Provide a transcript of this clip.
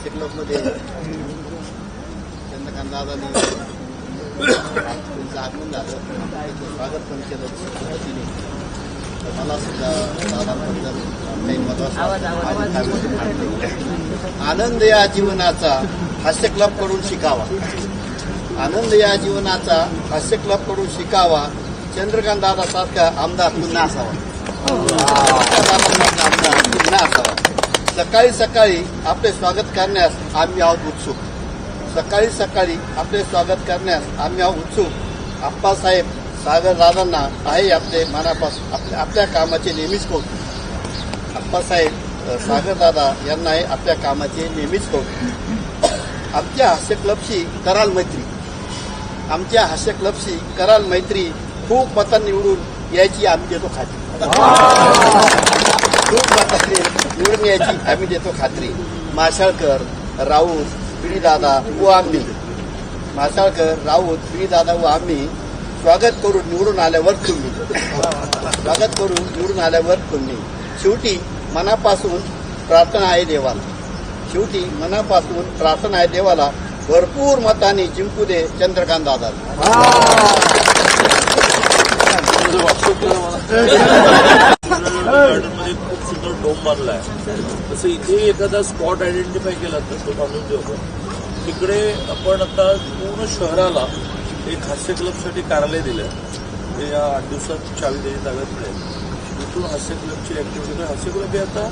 हास्य क्लबमध्ये चंद्रकांत दादांनी त्यांचं आगमन झालं, त्याचं स्वागत पण केलं पद्धतीने. मला सुद्धा दादांबद्दल काही महत्वाचं आनंद या जीवनाचा हास्य क्लब कडून शिकावा. आनंद या जीवनाचा हास्य क्लब कडून शिकावा. चंद्रकांत दादा सारखा आमदार पुन्हा असावा. आमदार पुन्हा असावा. सकाळी सकाळी आपले स्वागत करण्यास आम्ही आहोत उत्सुक. सकाळी सकाळी आपले स्वागत करण्यास आम्ही आहोत उत्सुक. आप्पासाहेब सागर दादांना आहे आपले मनापासून आपल्या कामाचे नेहमीच कौतुक. आप्पासाहेब सागर दादा यांना आहे आपल्या कामाचे नेहमीच कौतुक. आमच्या हास्य क्लबशी कराल मैत्री. आमच्या हास्य क्लबशी कराल मैत्री. खूप मतं निवडून यायची आम्ही देतो खात्री. खूप मतांनी निवडून यायची आम्ही देतो खात्री. माशाळकर, राऊत, पिढीदादा व आम्ही. माशाळकर, राऊत, पिढीदादा व आम्ही स्वागत करून निवडून आल्यावर तुम्ही. स्वागत करून निवडून आल्यावर तुम्ही. शेवटी मनापासून प्रार्थना आहे देवाला. शेवटी मनापासून प्रार्थना आहे देवाला. भरपूर मतांनी जिंकू दे चंद्रकांत दादा. गार्डनमध्ये खूप सुंदर डोम मारला आहे. तसं इथे एखादा स्पॉट आयडेंटिफाय केला तर तो माणूस जो होता तिकडे आपण आता पूर्ण शहराला एक हास्य क्लबसाठी कार्यालय दिलं. ते या 8 दिवसात चावी त्याची ताब्यात मिळेल. तिथून हास्य क्लबची ऍक्टिव्हिटी. हास्य क्लब हे आता